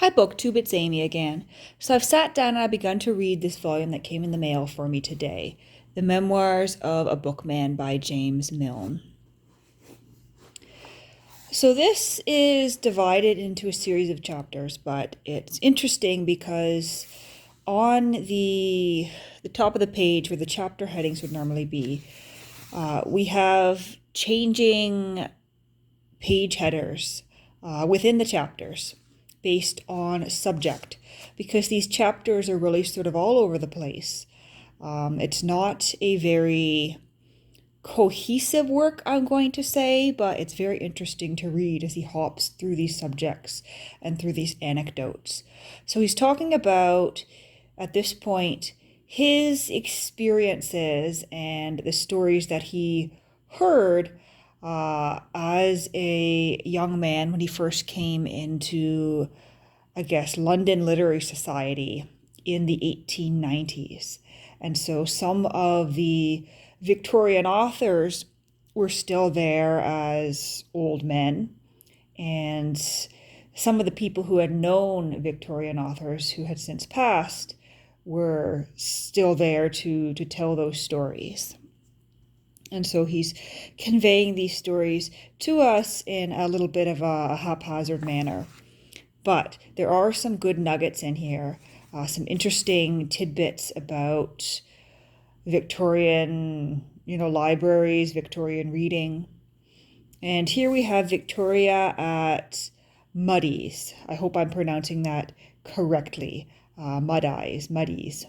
Hi BookTube, it's Amy again. So I've sat down and I've begun to read this volume that came in the mail for me today, The Memoirs of a Bookman by James Milne. So this is divided into a series of chapters, but it's interesting because on the top of the page where the chapter headings would normally be, we have changing page headers within the chapters based on subject, because these chapters are really sort of all over the place. It's not a very cohesive work, I'm going to say, but it's very interesting to read as he hops through these subjects and through these anecdotes. So he's talking about, at this point, his experiences and the stories that he heard as a young man when he first came into, I guess, London Literary Society in the 1890s. And so some of the Victorian authors were still there as old men, and some of the people who had known Victorian authors who had since passed were still there to tell those stories. And so he's conveying these stories to us in a little bit of a haphazard manner. But there are some good nuggets in here, some interesting tidbits about Victorian, libraries, Victorian reading. And here we have Victoria at Mudie's. I hope I'm pronouncing that correctly. Mudie's.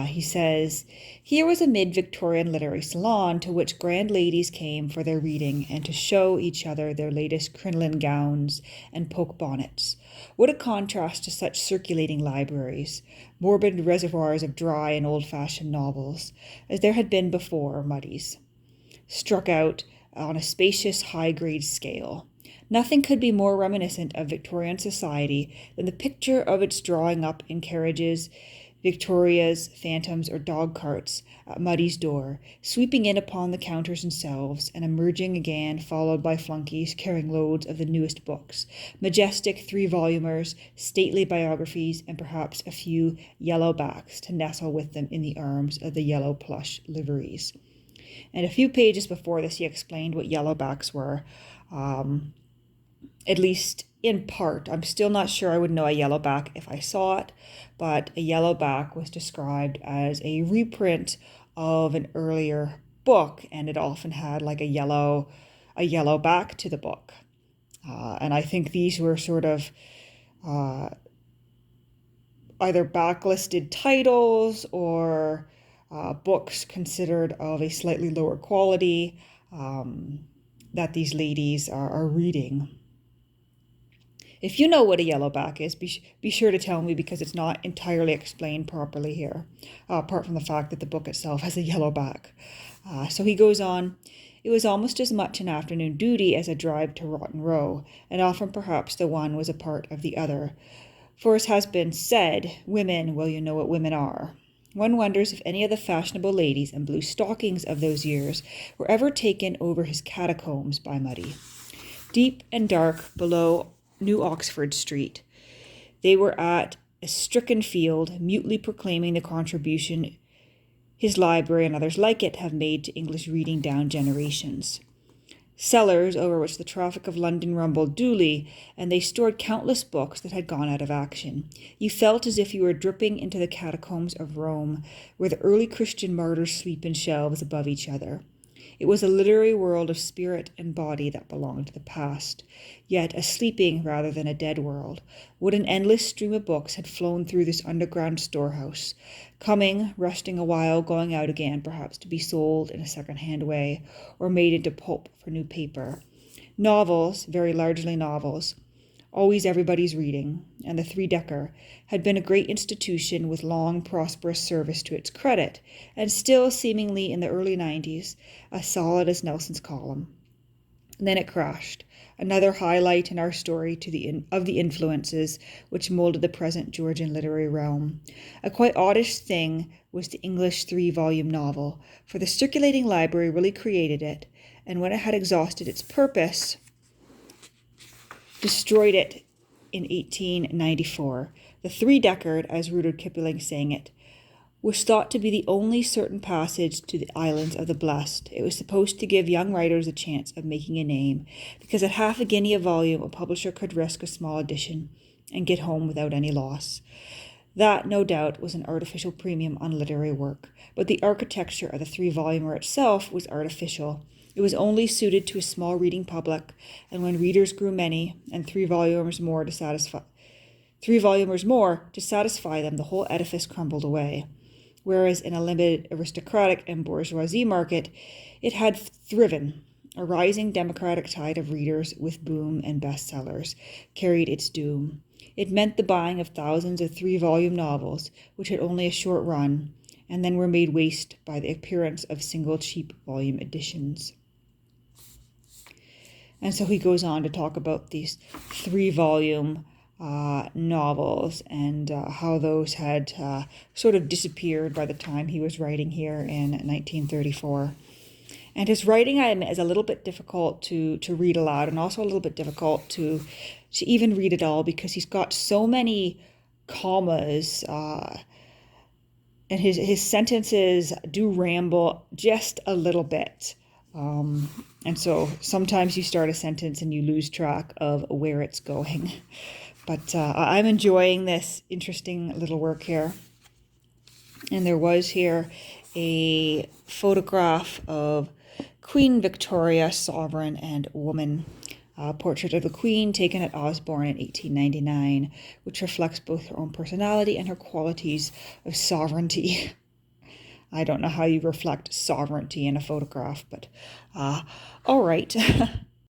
He says, here was a mid-Victorian literary salon to which grand ladies came for their reading and to show each other their latest crinoline gowns and poke bonnets. What a contrast to such circulating libraries, morbid reservoirs of dry and old-fashioned novels, as there had been before Mudie's, struck out on a spacious high-grade scale. Nothing could be more reminiscent of Victorian society than the picture of its drawing up in carriages, Victoria's, phantoms, or dog carts at Mudie's door, sweeping in upon the counters and shelves, and emerging again, followed by flunkies carrying loads of the newest books, majestic 3-volumers, stately biographies, and perhaps a few yellow backs to nestle with them in the arms of the yellow plush liveries. And a few pages before this, he explained what yellow backs were, at least in part. I'm still not sure I would know a yellowback if I saw it, but a yellowback was described as a reprint of an earlier book, and it often had like a yellow back to the book. And I think these were sort of either backlisted titles or books considered of a slightly lower quality that these ladies are reading. If you know what a yellowback is, be sure to tell me, because it's not entirely explained properly here, apart from the fact that the book itself has a yellowback. So he goes on, it was almost as much an afternoon duty as a drive to Rotten Row, and often perhaps the one was a part of the other. For as has been said, women, well, you know what women are. One wonders if any of the fashionable ladies in blue stockings of those years were ever taken over his catacombs by Mudie. Deep and dark below New Oxford Street, they were at a stricken field, mutely proclaiming the contribution his library and others like it have made to English reading down generations. Cellars over which the traffic of London rumbled duly, and they stored countless books that had gone out of action. You felt as if you were dripping into the catacombs of Rome, where the early Christian martyrs sleep in shelves above each other. It was a literary world of spirit and body that belonged to the past, yet a sleeping rather than a dead world. What an endless stream of books had flown through this underground storehouse, coming, resting a while, going out again, perhaps to be sold in a second-hand way, or made into pulp for new paper. Novels, very largely novels, always everybody's reading, and the three-decker had been a great institution with long, prosperous service to its credit, and still, seemingly in the early 90s, as solid as Nelson's column. And then it crashed, another highlight in our story of the influences which molded the present Georgian literary realm. A quite oddish thing was the English 3-volume novel, for the circulating library really created it, and when it had exhausted its purpose, destroyed it in 1894. The three-deckard, as Rudyard Kipling sang it, was thought to be the only certain passage to the islands of the blessed. It was supposed to give young writers a chance of making a name, because at half a guinea a volume, a publisher could risk a small edition and get home without any loss. That, no doubt, was an artificial premium on literary work, but the architecture of the three-volumer itself was artificial. It was only suited to a small reading public, and when readers grew many, and three volumers more to satisfy them, the whole edifice crumbled away. Whereas in a limited aristocratic and bourgeoisie market, it had thriven. A rising democratic tide of readers with boom and bestsellers carried its doom. It meant the buying of thousands of three-volume novels, which had only a short run, and then were made waste by the appearance of single cheap volume editions. And so he goes on to talk about these three-volume novels and how those had sort of disappeared by the time he was writing here in 1934. And his writing, I admit, is a little bit difficult to read aloud, and also a little bit difficult to even read at all, because he's got so many commas, and his sentences do ramble just a little bit. And so sometimes you start a sentence and you lose track of where it's going. But I'm enjoying this interesting little work here. And there was here a photograph of Queen Victoria, sovereign and woman. A portrait of the Queen taken at Osborne in 1899, which reflects both her own personality and her qualities of sovereignty. I don't know how you reflect sovereignty in a photograph, but all right.